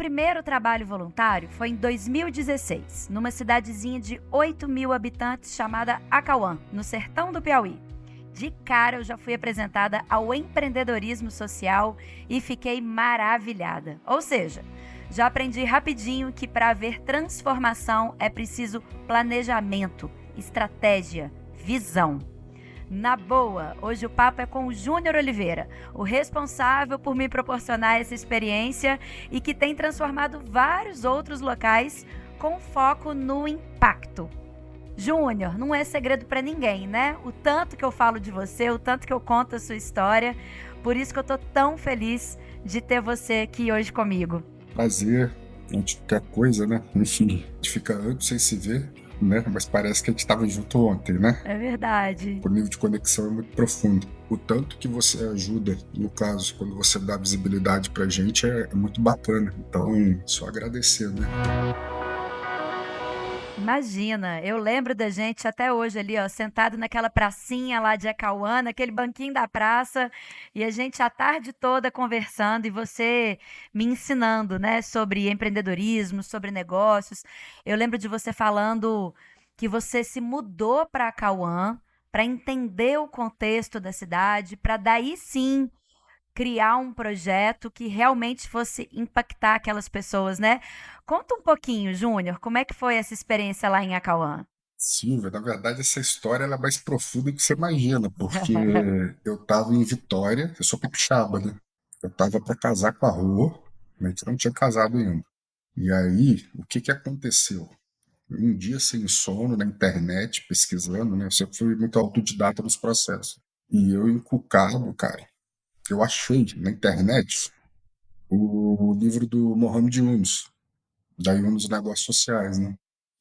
primeiro trabalho voluntário foi em 2016, numa cidadezinha de 8.000 habitantes chamada Acauã, no sertão do Piauí. De cara eu já fui apresentada ao empreendedorismo social e fiquei maravilhada. Ou seja, já aprendi rapidinho que para haver transformação é preciso planejamento, estratégia, visão. Na boa, hoje o papo é com o Júnior Oliveira, o responsável por me proporcionar essa experiência e que tem transformado vários outros locais com foco no impacto. Júnior, não é segredo para ninguém, né? O tanto que eu falo de você, o tanto que eu conto a sua história, por isso que eu tô tão feliz de ter você aqui hoje comigo. Prazer, antes de qualquer coisa, né? Enfim, a gente fica anos sem se ver, né? Mas parece que a gente estava junto ontem, né? É verdade. O nível de conexão é muito profundo. O tanto que você ajuda, no caso, quando você dá visibilidade pra gente, é muito bacana. Então, só agradecer, né? Imagina, eu lembro da gente até hoje ali, ó, sentado naquela pracinha lá de Acauã, naquele banquinho da praça, e a gente a tarde toda conversando e você me ensinando, né, sobre empreendedorismo, sobre negócios. Eu lembro de você falando que você se mudou para Acauã para entender o contexto da cidade, para daí sim criar um projeto que realmente fosse impactar aquelas pessoas, né? Conta um pouquinho, Júnior, como é que foi essa experiência lá em Acauã? Silvia, na verdade, essa história ela é mais profunda do que você imagina, porque eu estava em Vitória, eu sou capixaba, né? Eu estava para casar com a Rô, mas a gente não tinha casado ainda. E aí, o que aconteceu? Um dia sem sono na internet, pesquisando, né? Eu sempre fui muito autodidata nos processos. E eu encucado, cara, eu achei na internet o livro do Mohamed Yunus, da Yunus Negócios Sociais, né?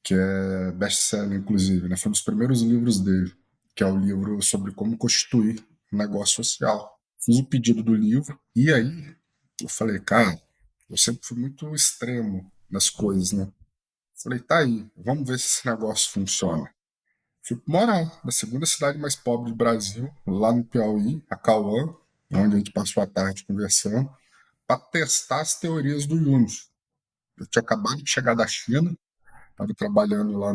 Que é best-seller, inclusive, né? Foi um dos primeiros livros dele, que é o livro sobre como constituir um negócio social. Fiz o pedido do livro e aí eu falei, cara, eu sempre fui muito extremo nas coisas, né? Falei, tá aí, vamos ver se esse negócio funciona. Fui morar na segunda cidade mais pobre do Brasil, lá no Piauí, Acauã, onde a gente passou a tarde conversando, para testar as teorias do Yunus. Eu tinha acabado de chegar da China, estava trabalhando lá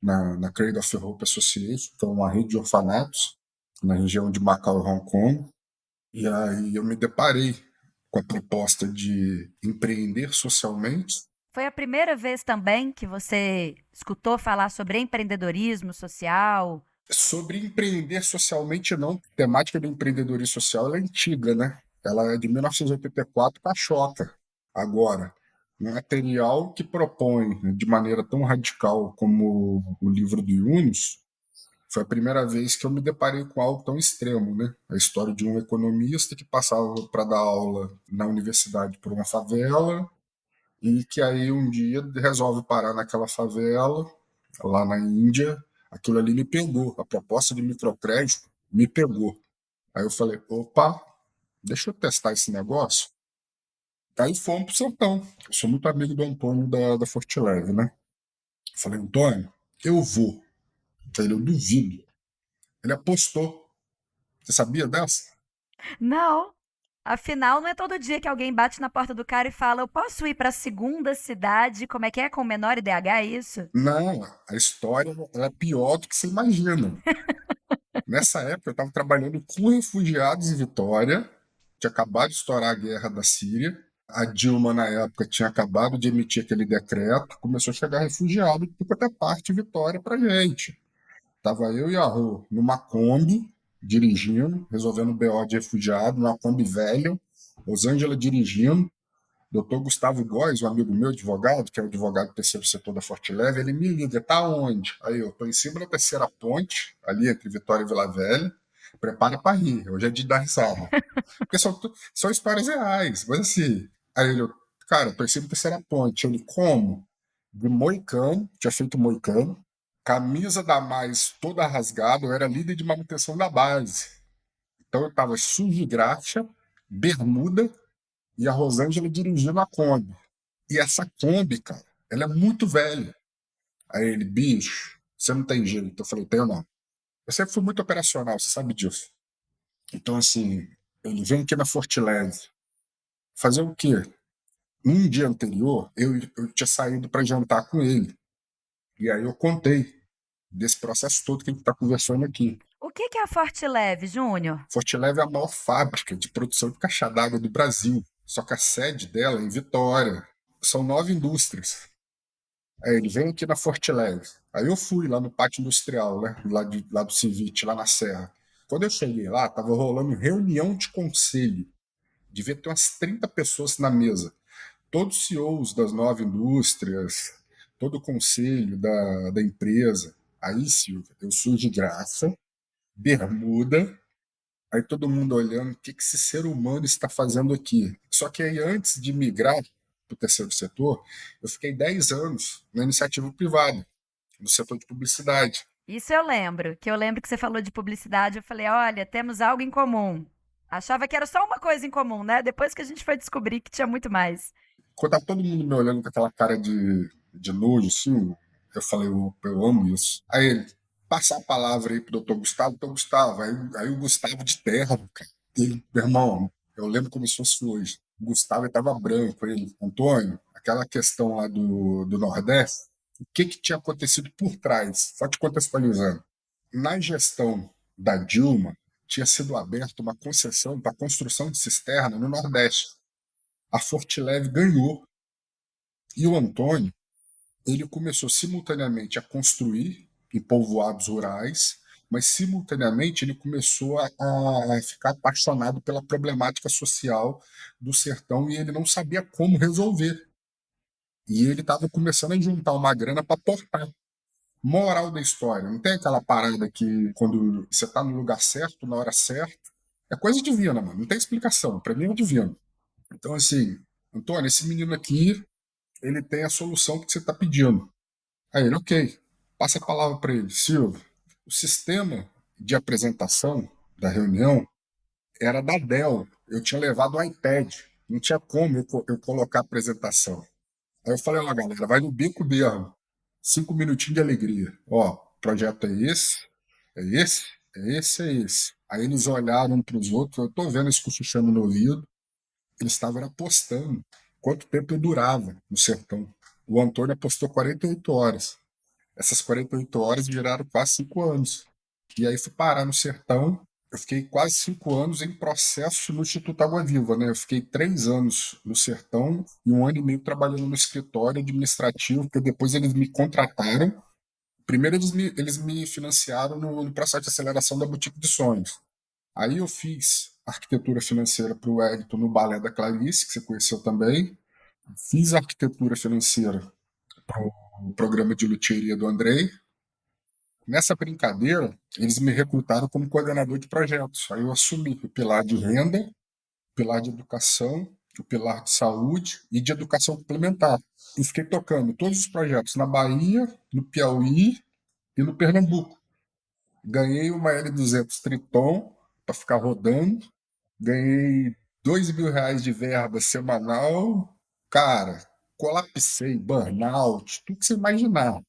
na Cradle of Hope Association, que é uma rede de orfanatos na região de Macau e Hong Kong. E aí eu me deparei com a proposta de empreender socialmente. Foi a primeira vez também que você escutou falar sobre empreendedorismo social? Sobre empreender socialmente, não. A temática do empreendedorismo social ela é antiga, né? Ela é de 1984 para a Choca. Agora, um material que propõe de maneira tão radical como o livro do Yunus, foi a primeira vez que eu me deparei com algo tão extremo, né? A história de um economista que passava para dar aula na universidade por uma favela e que aí um dia resolve parar naquela favela, lá na Índia. Aquilo ali me pegou, a proposta de microcrédito me pegou. Aí eu falei, opa, deixa eu testar esse negócio. Aí fomos pro sertão. Eu sou muito amigo do Antônio da Fortileve, né? Eu falei, Antônio, eu vou. Ele, eu duvido. Ele apostou. Você sabia dessa? Não. Afinal, não é todo dia que alguém bate na porta do cara e fala: Eu posso ir para a segunda cidade? Como é que é? Com menor IDH, é isso? Não, a história ela é pior do que você imagina. Nessa época, eu estava trabalhando com refugiados em Vitória, tinha acabado de estourar a guerra da Síria. A Dilma, na época, tinha acabado de emitir aquele decreto, começou a chegar refugiado de tudo quanto é parte de Vitória para gente. Tava eu e a Rô numa Kombi, dirigindo, resolvendo o BO de refugiado, numa Kombi velha, Rosângela dirigindo. Doutor Gustavo Góes, um amigo meu, advogado, que é o advogado do terceiro setor da Fortileve, ele me liga, tá onde? Aí eu tô em cima da terceira ponte, ali entre Vitória e Vila Velha, prepara para rir, hoje é de dar risada. Porque são histórias reais, mas assim, aí ele, cara, tô em cima da terceira ponte, ele, como? De moicano, tinha feito moicano, camisa da mais toda rasgada, eu era líder de manutenção da base. Então eu tava sujo de graxa, bermuda, e a Rosângela dirigindo a Kombi. E essa Kombi, cara, ela é muito velha. Aí ele, bicho, você não tem jeito. Eu falei, tenho não. Eu sempre fui muito operacional, você sabe disso. Então, assim, ele vem aqui na Fortileve. Fazer o quê? Um dia anterior, eu tinha saído para jantar com ele. E aí eu contei desse processo todo que a gente está conversando aqui. O que que é a Forte Leve, Júnior? Fortileve é a maior fábrica de produção de caixa d'água do Brasil. Só que a sede dela é em Vitória. São 9 indústrias. Aí ele vem aqui na Fortileve. Aí eu fui lá no pátio industrial, né? Lá do Civite, lá na Serra. Quando eu cheguei lá, tava rolando reunião de conselho. Devia ter umas 30 pessoas na mesa. Todos os CEOs das 9 indústrias, todo o conselho da empresa. Aí, Silvio, eu sujo de graça, bermuda, aí todo mundo olhando o que esse ser humano está fazendo aqui. Só que aí, antes de migrar para o terceiro setor, eu fiquei 10 anos na iniciativa privada, no setor de publicidade. Isso eu lembro que você falou de publicidade, eu falei, olha, temos algo em comum. Achava que era só uma coisa em comum, né? Depois que a gente foi descobrir que tinha muito mais. Quando tá todo mundo me olhando com aquela cara de nojo, assim, eu falei, eu amo isso. Aí ele, passar a palavra aí pro doutor Gustavo, aí o Gustavo de terra, cara. Ele, meu irmão, eu lembro como se fosse hoje. O Gustavo estava branco, ele, Antônio, aquela questão lá do Nordeste, o que tinha acontecido por trás? Só te contextualizando. Na gestão da Dilma, tinha sido aberta uma concessão para construção de cisterna no Nordeste. A Fortileve ganhou. E o Antônio, ele começou simultaneamente a construir em povoados rurais, mas simultaneamente ele começou a ficar apaixonado pela problemática social do sertão e ele não sabia como resolver. E ele estava começando a juntar uma grana para portar. Moral da história, não tem aquela parada que quando você está no lugar certo, na hora certa, é coisa divina, mano, não tem explicação, para mim é divino. Então, assim, Antônio, esse menino aqui, ele tem a solução que você está pedindo. Aí ele, ok, passa a palavra para ele. Silvio, o sistema de apresentação da reunião era da Dell. Eu tinha levado o iPad. Não tinha como eu colocar a apresentação. Aí eu falei, ó, galera, vai no bico mesmo. 5 minutinhos de alegria. Ó, o projeto é esse, é esse, é esse, é esse. Aí eles olharam um para os outros, eu tô vendo eles cochichando no ouvido. Eles estavam apostando quanto tempo eu durava no sertão. O Antônio apostou 48 horas. Essas 48 horas viraram quase 5 anos. E aí fui parar no sertão. Eu fiquei quase 5 anos em processo no Instituto Água Viva, né? Eu fiquei 3 anos no sertão e 1 ano e meio trabalhando no escritório administrativo, porque depois eles me contrataram. Primeiro eles me financiaram no processo de aceleração da Boutique de Sonhos. Aí eu fiz arquitetura financeira para o Wellington no Balé da Clarice, que você conheceu também. Fiz arquitetura financeira para o programa de luthieria do Andrei. Nessa brincadeira, eles me recrutaram como coordenador de projetos. Aí eu assumi o pilar de renda, o pilar de educação, o pilar de saúde e de educação complementar. E fiquei tocando todos os projetos na Bahia, no Piauí e no Pernambuco. Ganhei uma L200 Triton para ficar rodando. Ganhei R$ 2.000 de verba semanal. Cara, colapsei, burnout, tudo que você imaginar.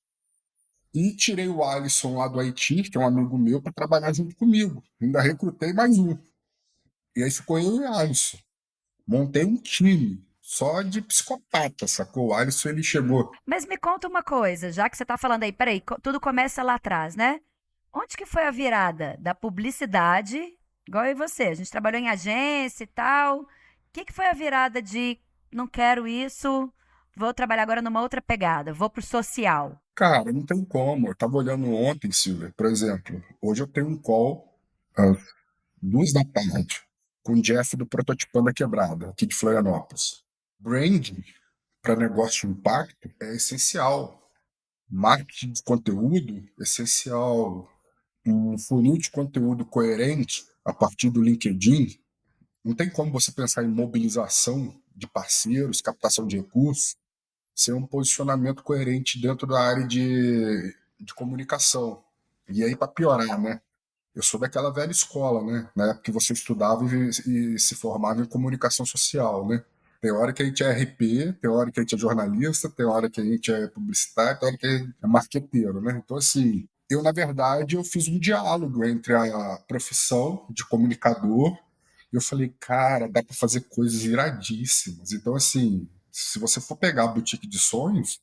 E tirei o Alisson lá do Haiti, que é um amigo meu, para trabalhar junto comigo. Ainda recrutei mais um. E aí ficou eu e o Alisson. Montei um time só de psicopata, sacou? O Alisson ele chegou. Mas me conta uma coisa, já que você tá falando aí, peraí, tudo começa lá atrás, né? Onde que foi a virada da publicidade, igual eu e você, a gente trabalhou em agência e tal. O que que foi a virada de não quero isso, vou trabalhar agora numa outra pegada, vou pro social? Cara, não tem como. Eu tava olhando ontem, Silvia, por exemplo. Hoje eu tenho um call às 2 da tarde com o Jeff do Prototipando a Quebrada, aqui de Florianópolis. Branding para negócio de impacto é essencial. Marketing de conteúdo é essencial. Um funil de conteúdo coerente a partir do LinkedIn. Não tem como você pensar em mobilização de parceiros, captação de recursos, sem um posicionamento coerente dentro da área de comunicação. E aí, para piorar, né? Eu sou daquela velha escola, né? Na época que você estudava e se formava em comunicação social, né? Tem hora que a gente é RP, tem hora que a gente é jornalista, tem hora que a gente é publicitário, tem hora que a gente é marqueteiro, né? Então, assim, eu, na verdade, eu fiz um diálogo entre a profissão de comunicador e eu falei, cara, dá para fazer coisas iradíssimas. Então, assim, Se você for pegar a boutique de sonhos,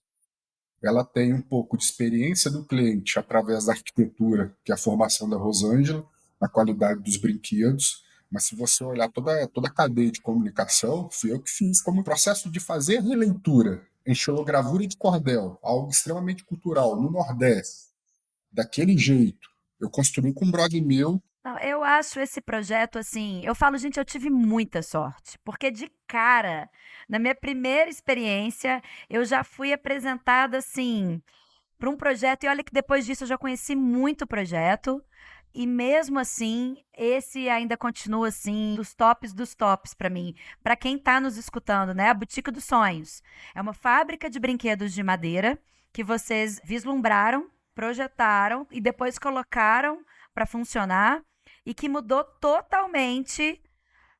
ela tem um pouco de experiência do cliente através da arquitetura, que é a formação da Rosângela, a qualidade dos brinquedos. Mas se você olhar toda a cadeia de comunicação, fui eu que fiz como processo de fazer releitura em xilogravura de cordel, algo extremamente cultural, no Nordeste, daquele jeito. Eu construí com um brother meu. Não, eu acho esse projeto assim, eu falo, gente, eu tive muita sorte, porque de cara, na minha primeira experiência, eu já fui apresentada assim para um projeto, e olha que depois disso eu já conheci muito projeto, e mesmo assim, esse ainda continua assim dos tops para mim, para quem está nos escutando, né? A Boutique dos Sonhos. É uma fábrica de brinquedos de madeira que vocês vislumbraram, projetaram e depois colocaram para funcionar e que mudou totalmente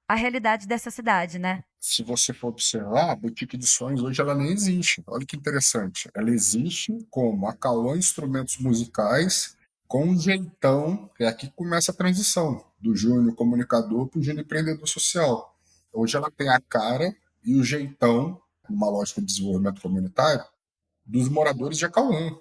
a realidade dessa cidade, né? Se você for observar, a boutique de sonhos hoje ela nem existe. Olha que interessante. Ela existe como a Cauã Instrumentos Musicais, com um jeitão. É aqui que começa a transição do Júnior comunicador para o Júnior empreendedor social. Hoje ela tem a cara e o jeitão, uma lógica de desenvolvimento comunitário, dos moradores de Acauã.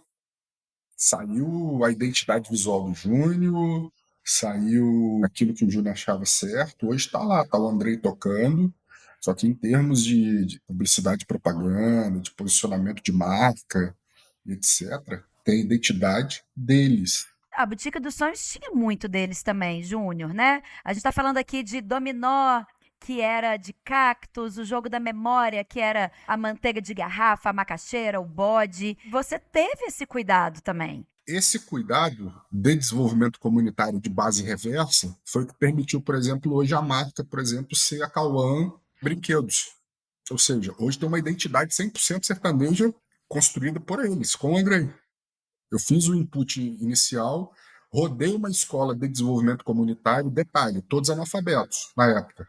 Saiu a identidade visual do Júnior, saiu aquilo que o Júnior achava certo. Hoje está lá, está o Andrei tocando. Só que em termos de publicidade e propaganda, de posicionamento de marca, etc., tem a identidade deles. A Boutique dos Sonhos tinha muito deles também, Júnior, né? A gente tá falando aqui de dominó, que era de cactos, o jogo da memória, que era a manteiga de garrafa, a macaxeira, o bode. Você teve esse cuidado também. Esse cuidado de desenvolvimento comunitário de base reversa foi o que permitiu, por exemplo, hoje a marca, por exemplo, ser a Cauã Brinquedos. Ou seja, hoje tem uma identidade 100% sertaneja construída por eles, com o Andrei. Eu fiz o input inicial, rodei uma escola de desenvolvimento comunitário, detalhe, todos analfabetos na época.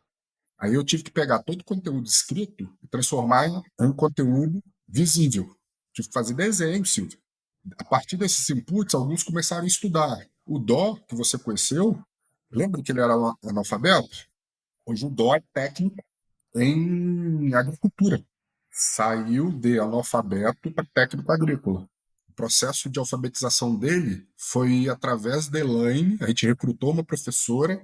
Aí eu tive que pegar todo o conteúdo escrito e transformar em conteúdo visível. Tive que fazer desenho, Silvio. A partir desses inputs, alguns começaram a estudar. O Dó, que você conheceu, lembra que ele era um analfabeto? Hoje o Dó é técnico em agricultura. Saiu de analfabeto para técnico agrícola. O processo de alfabetização dele foi através da Elaine, a gente recrutou uma professora.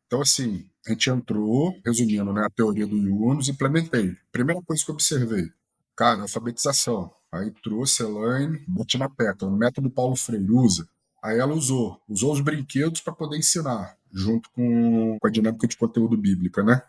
Então, assim, a gente entrou, resumindo, né, a teoria do Yunus, implementei. Primeira coisa que eu observei, cara, alfabetização. Aí trouxe a Elaine, bati na tecla, o método Paulo Freire usa. Aí ela usou os brinquedos para poder ensinar, junto com a dinâmica de conteúdo bíblica, né?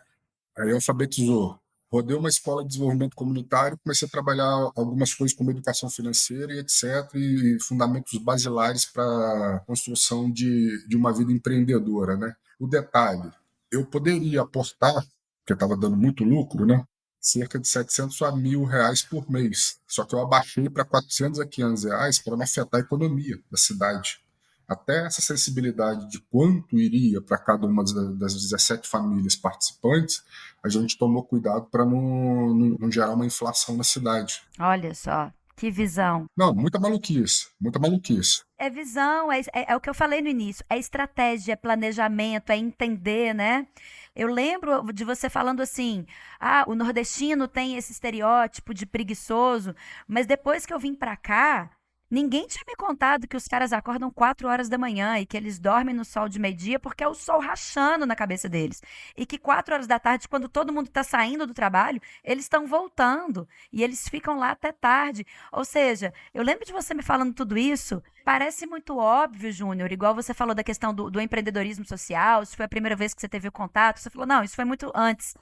Aí alfabetizou. Rodei uma escola de desenvolvimento comunitário, comecei a trabalhar algumas coisas como educação financeira e etc., e fundamentos basilares para a construção de uma vida empreendedora, né? O detalhe, eu poderia aportar, porque estava dando muito lucro, né? Cerca de 700 a R$ 1.000 por mês. Só que eu abaixei para 400 a R$ 500 para não afetar a economia da cidade. Até essa sensibilidade de quanto iria para cada uma das 17 famílias participantes, a gente tomou cuidado para não gerar uma inflação na cidade. Olha só, que visão. Não, muita maluquice, muita maluquice. É visão, é o que eu falei no início, é estratégia, é planejamento, é entender, né? Eu lembro de você falando assim: ah, o nordestino tem esse estereótipo de preguiçoso, mas depois que eu vim pra cá, ninguém tinha me contado que os caras acordam 4 horas da manhã e que eles dormem no sol de meio-dia porque é o sol rachando na cabeça deles. E que 4 horas da tarde, quando todo mundo está saindo do trabalho, eles estão voltando e eles ficam lá até tarde. Ou seja, eu lembro de você me falando tudo isso. Parece muito óbvio, Júnior, igual você falou da questão do empreendedorismo social, se foi a primeira vez que você teve o contato, você falou, não, isso foi muito antes.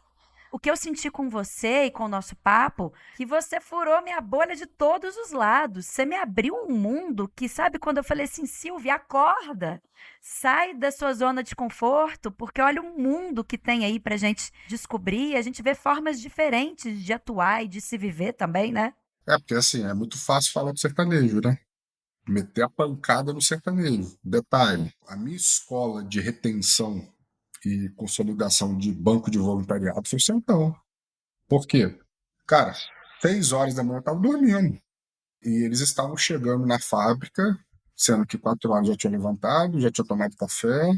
O que eu senti com você e com o nosso papo, que você furou minha bolha de todos os lados. Você me abriu um mundo que, sabe, quando eu falei assim, Silvia, acorda, sai da sua zona de conforto, porque olha o mundo que tem aí pra gente descobrir, a gente vê formas diferentes de atuar e de se viver também, né? É, porque assim, é muito fácil falar do sertanejo, né? Meter a pancada no sertanejo. Detalhe, a minha escola de retenção e consolidação de banco de voluntariado foi o Sertão. Por quê? Cara, 6 horas da manhã eu estava dormindo. E eles estavam chegando na fábrica, sendo que 4 horas já tinha levantado, já tinha tomado café.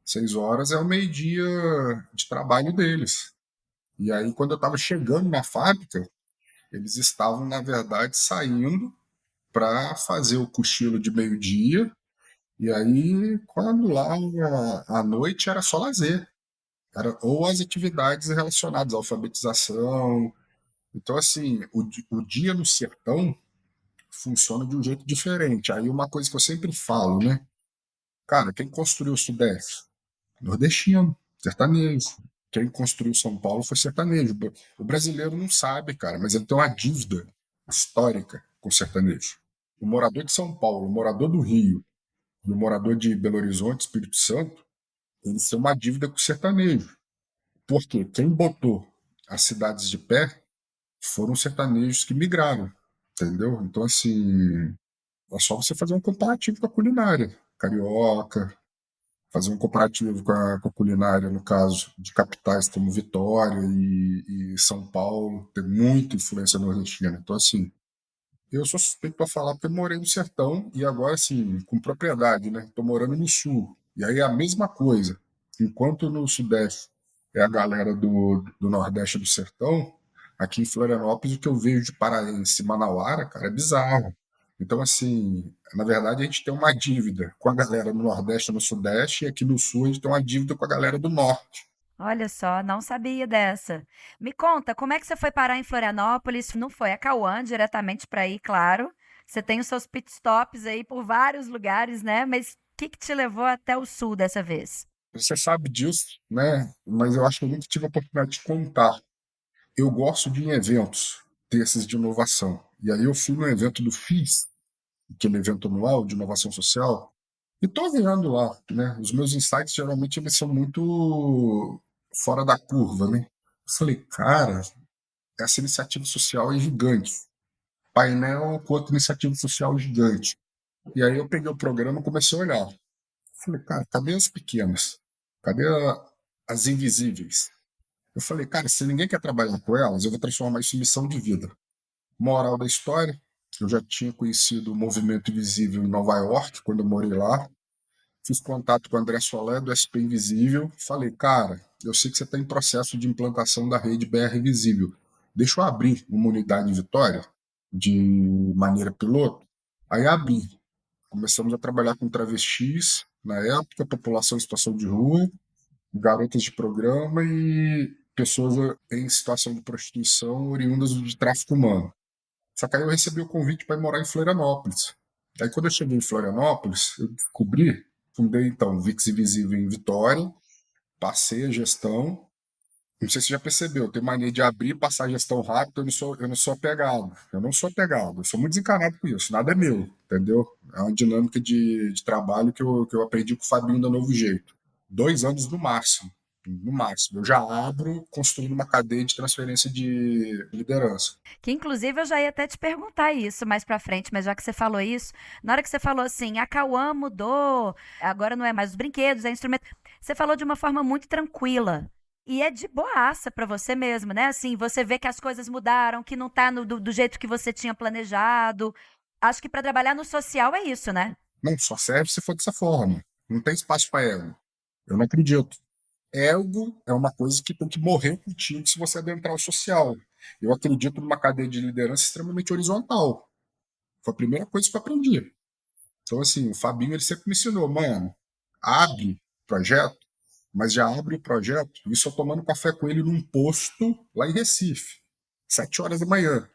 6 horas é o meio-dia de trabalho deles. E aí, quando eu estava chegando na fábrica, Eles estavam, na verdade, saindo para fazer o cochilo de meio-dia, e aí, quando lá à noite era só lazer, era, ou as atividades relacionadas à alfabetização. Então, assim, o dia no sertão funciona de um jeito diferente. Aí, uma coisa que eu sempre falo, né? Cara, quem construiu o Sudeste? Nordestino, sertanejo. Quem construiu São Paulo foi sertanejo. O brasileiro não sabe, cara, mas ele tem uma dívida histórica com o sertanejo. O morador de São Paulo, o morador do Rio e o morador de Belo Horizonte, Espírito Santo, eles têm uma dívida com o sertanejo. Porque quem botou as cidades de pé foram os sertanejos que migraram, entendeu? Então, assim, é só você fazer um comparativo com a culinária carioca, fazer um comparativo com a culinária, no caso, de capitais como Vitória e São Paulo, tem muita influência nordestina. Então, assim, eu sou suspeito para falar porque eu morei no sertão e agora, assim, com propriedade, né? Estou morando no sul. E aí é a mesma coisa. Enquanto no sudeste é a galera do nordeste do sertão, aqui em Florianópolis o que eu vejo de paraense e manauara, cara, é bizarro. Então, assim, na verdade a gente tem uma dívida com a galera do nordeste e no sudeste e aqui no sul a gente tem uma dívida com a galera do norte. Olha só, não sabia dessa. Me conta, como é que você foi parar em Florianópolis? Não foi a Cauã diretamente para ir, claro. Você tem os seus pit stops aí por vários lugares, né? Mas o que que te levou até o sul dessa vez? Você sabe disso, né? Mas eu acho que eu nunca tive a oportunidade de contar. Eu gosto de ir em eventos desses de inovação. E aí eu fui no evento do FIS, aquele evento anual de inovação social, e tô vendo lá, né? Os meus insights geralmente eles são muito fora da curva, né? Eu falei, cara, essa iniciativa social é gigante. Painel com outra iniciativa social gigante. E aí eu peguei o programa e comecei a olhar. Falei, cara, cadê as pequenas? Cadê as invisíveis? Eu falei, cara, se ninguém quer trabalhar com elas, eu vou transformar isso em missão de vida. Moral da história, eu já tinha conhecido o Movimento Invisível em Nova York, quando eu morei lá. Fiz contato com o André Solé, do SP Invisível. Falei, cara, eu sei que você está em processo de implantação da rede BR Invisível. Deixa eu abrir uma unidade em Vitória, de maneira piloto. Aí abri. Começamos a trabalhar com travestis, na época, população em situação de rua, garotas de programa e pessoas em situação de prostituição oriundas de tráfico humano. Só que aí eu recebi o convite para ir morar em Florianópolis. Aí quando eu cheguei em Florianópolis, eu descobri, fundei então Vix Invisível em Vitória, passei a gestão. Não sei se você já percebeu, eu tenho mania de abrir e passar a gestão rápido, eu não sou apegado. Eu não sou apegado, eu sou muito desencanado com isso, nada é meu, entendeu? É uma dinâmica de trabalho que eu aprendi com o Fabinho da Novo Jeito. 2 anos no máximo. No máximo. Eu já abro construindo uma cadeia de transferência de liderança. Que inclusive eu já ia até te perguntar isso mais pra frente, mas já que você falou isso, na hora que você falou assim, a Cauã mudou, agora não é mais os brinquedos, é instrumento. Você falou de uma forma muito tranquila. E é de boaça pra você mesmo, né? Assim, você vê que as coisas mudaram, que não tá do jeito que você tinha planejado. Acho que pra trabalhar no social é isso, né? Não, só serve se for dessa forma. Não tem espaço para ego. Eu não acredito. Ego é uma coisa que tem que morrer contigo se você adentrar o social. Eu acredito numa cadeia de liderança extremamente horizontal. Foi a primeira coisa que eu aprendi. Então, assim, o Fabinho ele sempre me ensinou, mano, abre projeto, mas já abre o projeto, isso eu tomando café com ele num posto lá em Recife, 7 horas da manhã.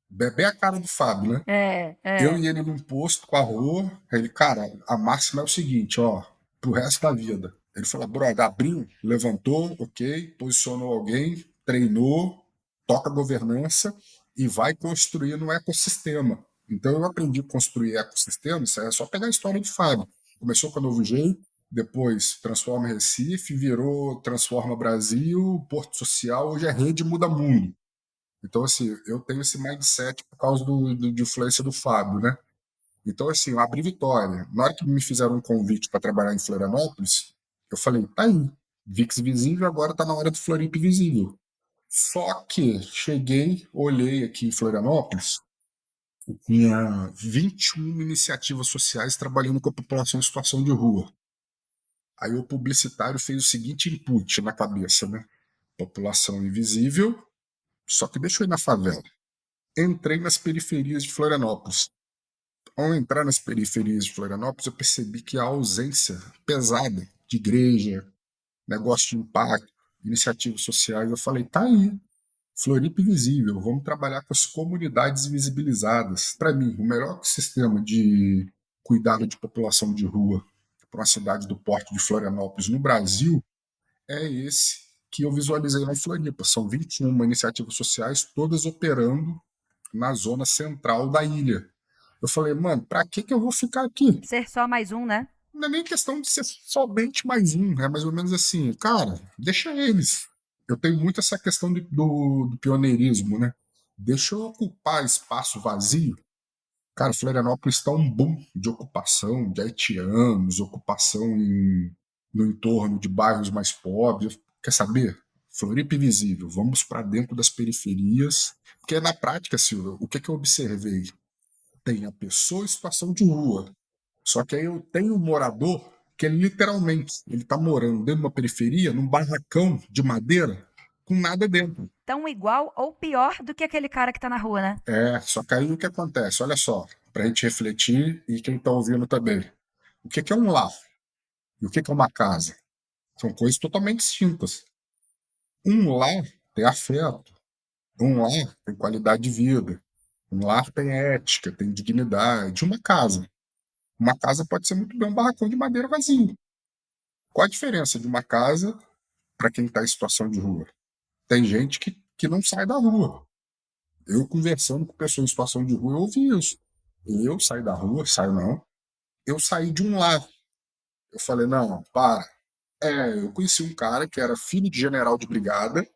Bebê a cara do Fábio, né? É, Eu é. e ele num posto com a rua, aí ele, cara, a máxima é o seguinte, ó, pro resto da vida. Ele falou, brother, abriu, levantou, ok, posicionou alguém, treinou, toca governança e vai construir um ecossistema. Então eu aprendi a construir ecossistemas, é só pegar a história de Fábio. Começou com a Novo Jeito, depois Transforma Recife, virou Transforma Brasil, Porto Social, hoje é Rede Muda Mundo. Então, assim, eu tenho esse mindset por causa de influência do Fábio, né? Então, assim, eu abri Vitória. Na hora que me fizeram um convite para trabalhar em Florianópolis, eu falei, tá aí, VIX visível, agora tá na hora do Floripa visível. Só que cheguei, olhei aqui em Florianópolis, e tinha 21 iniciativas sociais trabalhando com a população em situação de rua. Aí o publicitário fez o seguinte input na cabeça, né? População invisível, só que deixa eu ir na favela. Entrei nas periferias de Florianópolis. Ao entrar nas periferias de Florianópolis, eu percebi que a ausência pesada de igreja, negócio de impacto, iniciativas sociais, eu falei, tá aí, Floripa Invisível, vamos trabalhar com as comunidades invisibilizadas. Para mim, o melhor sistema de cuidado de população de rua para uma cidade do porte de Florianópolis no Brasil é esse que eu visualizei na Floripa. São 21 iniciativas sociais, todas operando na zona central da ilha. Eu falei, mano, pra que eu vou ficar aqui? Ser só mais um, né? Não é nem questão de ser somente mais um, é mais ou menos assim, cara, deixa eles. Eu tenho muito essa questão do pioneirismo, né? Deixa eu ocupar espaço vazio. Cara, Florianópolis está um boom de ocupação de haitianos, ocupação no entorno de bairros mais pobres. Quer saber? Floripa Invisível, vamos para dentro das periferias. Porque na prática, Silvia, o que eu observei? Tem a pessoa em situação de rua. Só que aí eu tenho um morador que ele literalmente ele tá morando dentro de uma periferia, num barracão de madeira, com nada dentro. Tão igual ou pior do que aquele cara que tá na rua, né? Só que aí o que acontece? Olha só, pra gente refletir e quem tá ouvindo também. O que é um lar? E o que é uma casa? São coisas totalmente distintas. Um lar tem afeto, um lar tem qualidade de vida, um lar tem ética, tem dignidade. Uma casa pode ser muito bem um barracão de madeira vazio. Qual a diferença de uma casa para quem está em situação de rua? Tem gente que não sai da rua. Eu conversando com pessoas em situação de rua, eu ouvi isso. Eu saí da rua, saio não. Eu saí de um lar. Eu falei, não, para. Eu conheci um cara que era filho de general de brigada.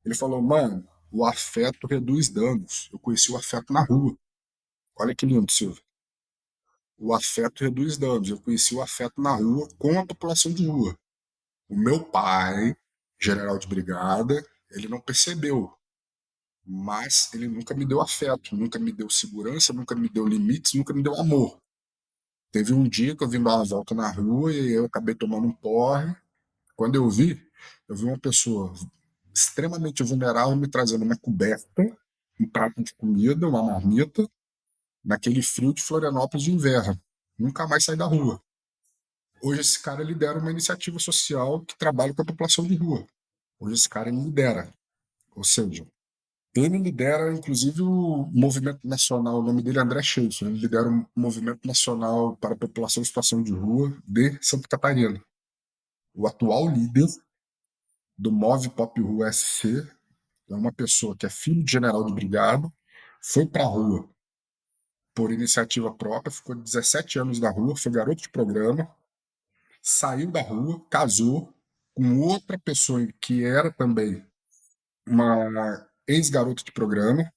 Ele falou, mano, o afeto reduz danos. Eu conheci o afeto na rua. Olha que lindo, Silvio. O afeto reduz danos. Eu conheci o afeto na rua com a população de rua. O meu pai, general de brigada, ele não percebeu, mas ele nunca me deu afeto, nunca me deu segurança, nunca me deu limites, nunca me deu amor. Teve um dia que eu vim dar uma volta na rua e eu acabei tomando um porre. Quando eu vi uma pessoa extremamente vulnerável me trazendo uma coberta, um prato de comida, uma marmita, naquele frio de Florianópolis de inverno. Nunca mais saí da rua. Hoje esse cara lidera uma iniciativa social que trabalha com a população de rua. Hoje esse cara ele lidera. Ou seja, ele lidera, inclusive, o movimento nacional, o nome dele é André Chilson, ele lidera o movimento nacional para a população em situação de rua de Santa Catarina. O atual líder do Move Pop Rua SC é uma pessoa que é filho de general de brigada, foi para a rua por iniciativa própria, ficou 17 anos na rua, foi garoto de programa, saiu da rua, casou com outra pessoa que era também uma ex-garota de programa,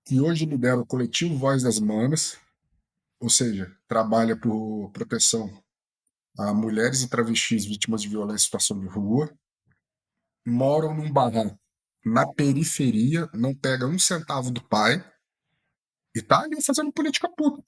que hoje lidera o coletivo Voz das Manas, ou seja, trabalha por proteção a mulheres e travestis vítimas de violência em situação de rua, moram num barraco na periferia, não pega um centavo do pai e tá ali fazendo política pública.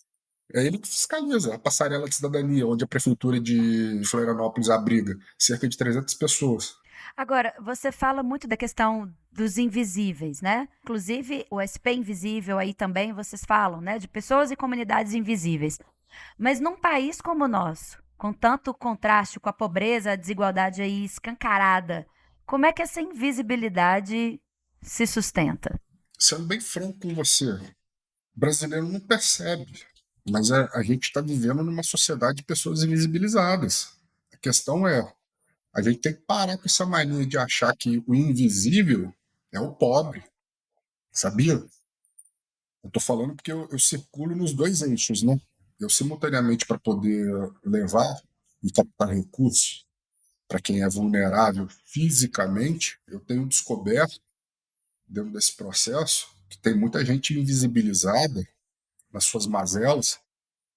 É ele que fiscaliza a passarela de cidadania, onde a prefeitura de Florianópolis abriga cerca de 300 pessoas. Agora, você fala muito da questão dos invisíveis, né? Inclusive, o SP Invisível aí também vocês falam, né? De pessoas e comunidades invisíveis. Mas num país como o nosso, com tanto contraste com a pobreza, a desigualdade aí escancarada, como é que essa invisibilidade se sustenta? Sendo bem franco com você, o brasileiro não percebe, mas a gente está vivendo numa sociedade de pessoas invisibilizadas. A questão é, a gente tem que parar com essa mania de achar que o invisível é o pobre, sabia? Eu tô falando porque eu circulo nos dois eixos, né? Eu, simultaneamente, para poder levar e captar recursos para quem é vulnerável fisicamente, eu tenho descoberto, dentro desse processo, que tem muita gente invisibilizada nas suas mazelas,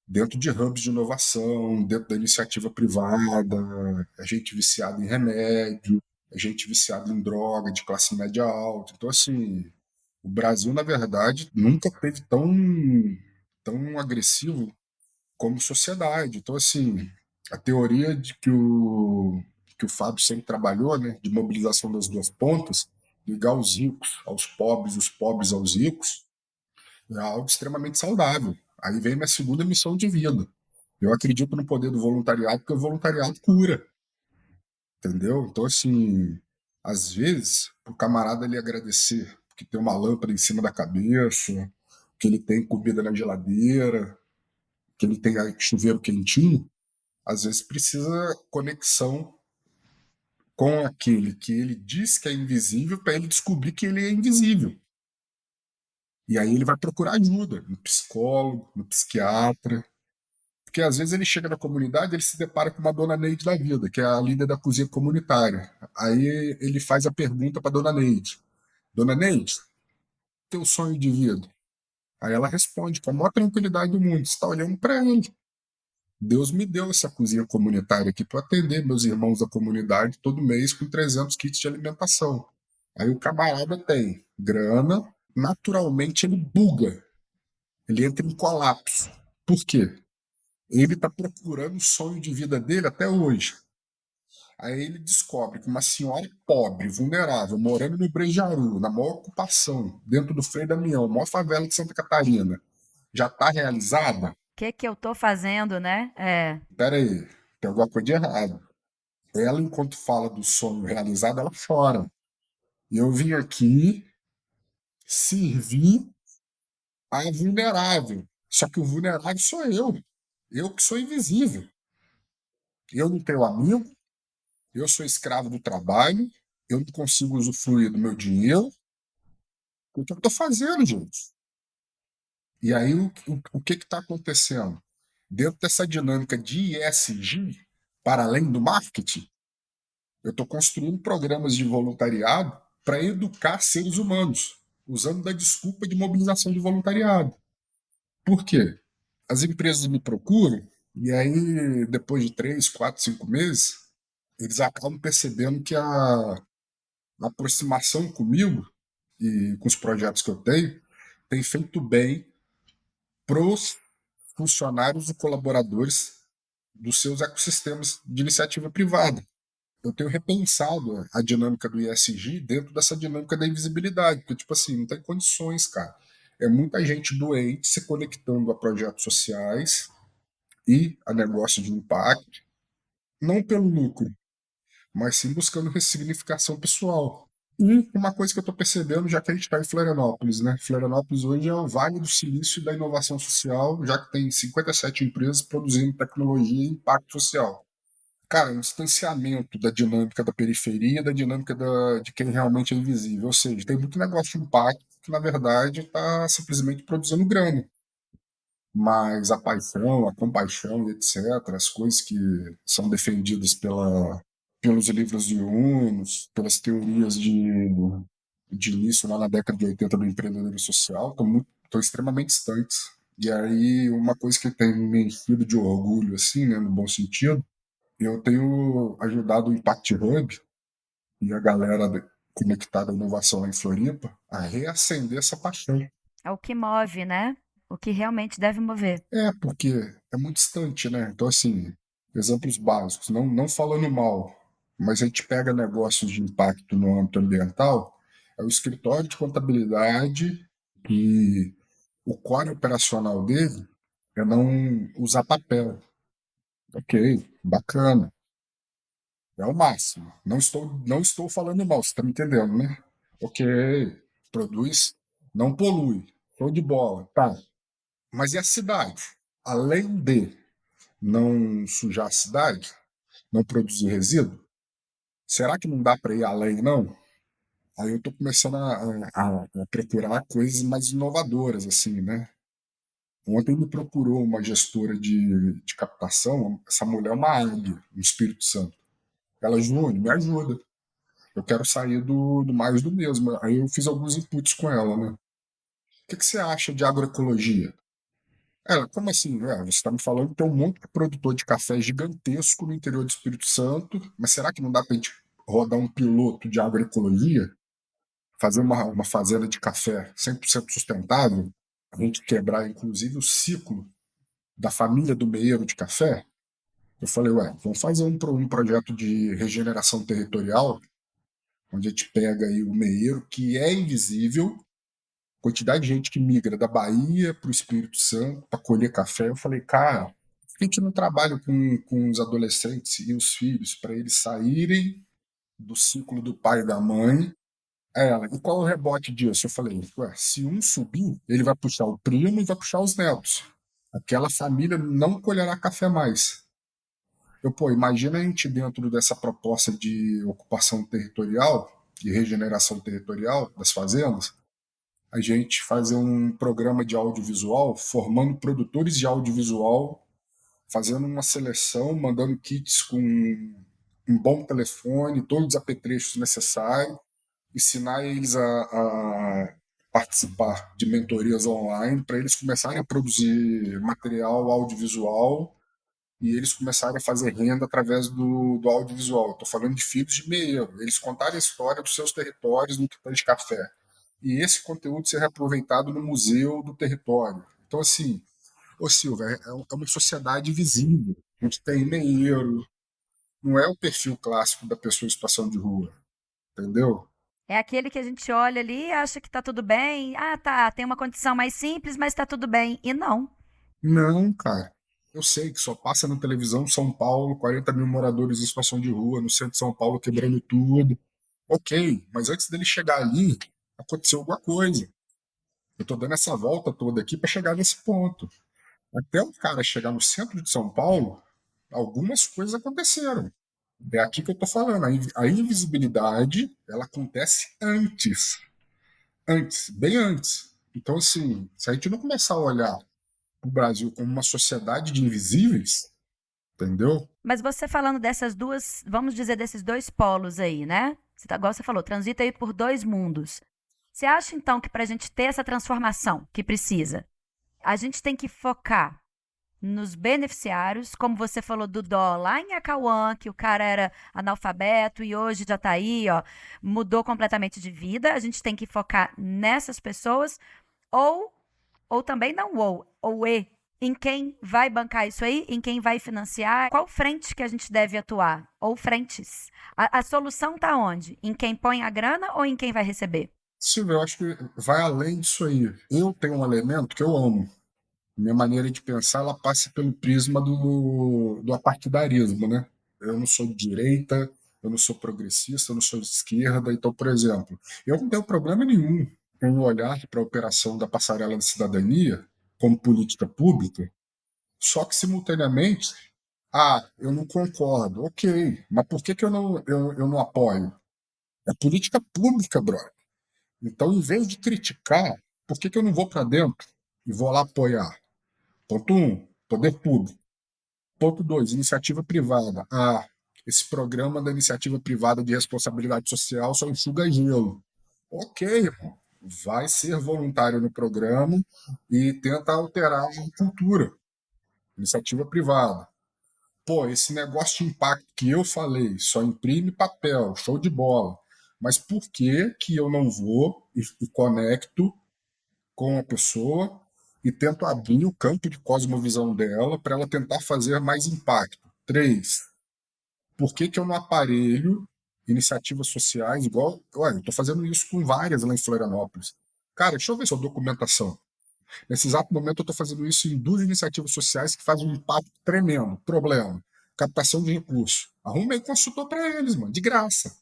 dentro de hubs de inovação, dentro da iniciativa privada, a gente viciado em remédio, a gente viciado em droga de classe média alta. Então, assim, o Brasil, na verdade, nunca teve tão agressivo como sociedade. Então, assim, a teoria de que o Fábio sempre trabalhou, né, de mobilização das duas pontas, ligar os ricos aos pobres, os pobres aos ricos, É algo extremamente saudável. Aí vem minha segunda missão de vida. Eu acredito no poder do voluntariado, porque o voluntariado cura, entendeu? Então, assim, às vezes, o camarada ele agradecer que tem uma lâmpada em cima da cabeça, que ele tem comida na geladeira, que ele tem chuveiro quentinho, às vezes precisa conexão com aquele que ele diz que é invisível para ele descobrir que ele é invisível. E aí ele vai procurar ajuda no psicólogo, no psiquiatra, porque às vezes ele chega na comunidade, ele se depara com uma dona Neide da vida, que é a líder da cozinha comunitária. Aí ele faz a pergunta para dona Neide: Dona Neide, teu sonho de vida? Aí ela responde com a maior tranquilidade do mundo: está olhando para ele. Deus me deu essa cozinha comunitária aqui para atender meus irmãos da comunidade todo mês com 300 kits de alimentação. Aí o camarada tem grana, naturalmente ele buga, ele entra em colapso. Por quê? Ele está procurando o sonho de vida dele até hoje. Aí ele descobre que uma senhora pobre, vulnerável, morando no Brejaru, na maior ocupação, dentro do Frei Damião, maior favela de Santa Catarina, já está realizada? Que eu tô fazendo, né? É. Pera aí, tem alguma coisa de errado. Ela, enquanto fala do sonho realizado, ela chora. E eu vim aqui servir a vulnerável. Só que o vulnerável sou eu. Eu que sou invisível. Eu não tenho amigo, eu sou escravo do trabalho, eu não consigo usufruir do meu dinheiro. O que eu estou fazendo, gente? E aí, o que está acontecendo? Dentro dessa dinâmica de ESG, para além do marketing, eu estou construindo programas de voluntariado para educar seres humanos, usando da desculpa de mobilização de voluntariado. Por quê? As empresas me procuram e aí, depois de 3, 4, 5 meses, eles acabam percebendo que a aproximação comigo e com os projetos que eu tenho tem feito bem para os funcionários e colaboradores dos seus ecossistemas de iniciativa privada. Eu tenho repensado a dinâmica do ISG dentro dessa dinâmica da invisibilidade, porque, tipo assim, não tem condições, cara. É muita gente doente se conectando a projetos sociais e a negócio de impacto, não pelo lucro, mas sim buscando ressignificação pessoal. E uma coisa que eu estou percebendo, já que a gente está em Florianópolis, né? Florianópolis hoje é o vale do silício da inovação social, já que tem 57 empresas produzindo tecnologia e impacto social. Cara, um distanciamento da dinâmica da periferia, da dinâmica de quem realmente é invisível. Ou seja, tem muito negócio de impacto que, na verdade, está simplesmente produzindo grana. Mas a paixão, a compaixão e etc., as coisas que são defendidas pelos livros de Yunus, pelas teorias de início lá na década de 80 do empreendedorismo social, estão extremamente distantes. E aí, uma coisa que tem me enchido de orgulho, assim, né, no bom sentido, eu tenho ajudado o Impact Hub e a galera conectada à inovação lá em Floripa a reacender essa paixão. É o que move, né? O que realmente deve mover. É, porque é muito distante, né? Então, assim, exemplos básicos, não falando mal, mas a gente pega negócios de impacto no âmbito ambiental, é o escritório de contabilidade e o core operacional dele é não usar papel. Ok, bacana, é o máximo. Não estou falando mal, você está me entendendo, né? Ok, produz, não polui, show de bola, tá. Mas e a cidade? Além de não sujar a cidade, não produzir resíduo, será que não dá para ir além, não? Aí eu estou começando a procurar coisas mais inovadoras, assim, né? Ontem me procurou uma gestora de captação, essa mulher é uma águia no Espírito Santo. Ela, Júnior, me ajuda. Eu quero sair do mais do mesmo. Aí eu fiz alguns inputs com ela, né? O que você acha de agroecologia? Ela, como assim? Você está me falando que tem um monte de produtor de café gigantesco no interior do Espírito Santo, mas será que não dá para a gente rodar um piloto de agroecologia? Fazer uma fazenda de café 100% sustentável? A gente quebrar, inclusive, o ciclo da família do meeiro de café? Eu falei, vamos fazer um projeto de regeneração territorial, onde a gente pega aí o meeiro, que é invisível, quantidade de gente que migra da Bahia para o Espírito Santo para colher café. Eu falei, cara, por que a gente não trabalha com os adolescentes e os filhos para eles saírem do ciclo do pai e da mãe? Aí ela, e qual é o rebote disso? Eu falei, ué, se um subir, ele vai puxar o primo e vai puxar os netos. Aquela família não colherá café mais. Pô, imagina a gente dentro dessa proposta de ocupação territorial e regeneração territorial das fazendas, a gente fazer um programa de audiovisual, formando produtores de audiovisual, fazendo uma seleção, mandando kits com um bom telefone, todos os apetrechos necessários, ensinar eles a participar de mentorias online, para eles começarem a produzir material audiovisual e eles começarem a fazer renda através do audiovisual. Estou falando de filhos de meio, eles contarem a história dos seus territórios no quintal de café. E esse conteúdo ser reaproveitado no museu do território. Então, assim, ô Silva, é uma sociedade visível. A gente tem meieiro, não é o perfil clássico da pessoa em situação de rua, entendeu? É aquele que a gente olha ali e acha que tá tudo bem. Ah, tá, tem uma condição mais simples, mas tá tudo bem. E não. Não, cara. Eu sei que só passa na televisão São Paulo, 40 mil moradores em situação de rua, no centro de São Paulo quebrando tudo. Ok, mas antes dele chegar ali, aconteceu alguma coisa. Eu tô dando essa volta toda aqui para chegar nesse ponto. Até o cara chegar no centro de São Paulo, algumas coisas aconteceram. É aqui que eu tô falando. A invisibilidade, ela acontece antes. Antes, bem antes. Então, assim, se a gente não começar a olhar o Brasil como uma sociedade de invisíveis, entendeu? Mas você falando dessas duas, vamos dizer, desses dois polos aí, né? Igual você falou, transita aí por dois mundos. Você acha, então, que para a gente ter essa transformação que precisa, a gente tem que focar nos beneficiários, como você falou do Dó lá em Acauã, que o cara era analfabeto e hoje já está aí, ó, mudou completamente de vida. A gente tem que focar nessas pessoas, ou, ou também não ou em quem vai bancar isso aí, em quem vai financiar, qual frente que a gente deve atuar, ou frentes. A solução está onde? Em quem põe a grana ou em quem vai receber? Silvio, eu acho que vai além disso aí. Eu tenho um elemento que eu amo. Minha maneira de pensar, ela passa pelo prisma do apartidarismo, né? Eu não sou de direita, eu não sou progressista, eu não sou de esquerda. Então, por exemplo, eu não tenho problema nenhum em olhar para a operação da passarela da cidadania como política pública, só que, simultaneamente, eu não concordo. Ok, mas por que, que eu não apoio? É política pública, brother. Então, em vez de criticar, por que, que eu não vou para dentro e vou lá apoiar? Ponto um, poder público. Ponto 2, iniciativa privada. Esse programa da iniciativa privada de responsabilidade social só enxuga gelo. Ok, irmão. Vai ser voluntário no programa e tenta alterar a cultura. Iniciativa privada. Pô, esse negócio de impacto que eu falei, só imprime papel, show de bola. Mas por que que eu não vou e conecto com a pessoa e tento abrir o campo de cosmovisão dela para ela tentar fazer mais impacto? 3, por que que eu não aparelho iniciativas sociais igual... Olha, eu estou fazendo isso com várias lá em Florianópolis. Cara, deixa eu ver sua documentação. Nesse exato momento, eu estou fazendo isso em 2 iniciativas sociais que fazem um impacto tremendo. Problema: captação de recursos. Arrumei consultor para eles, mano, de graça.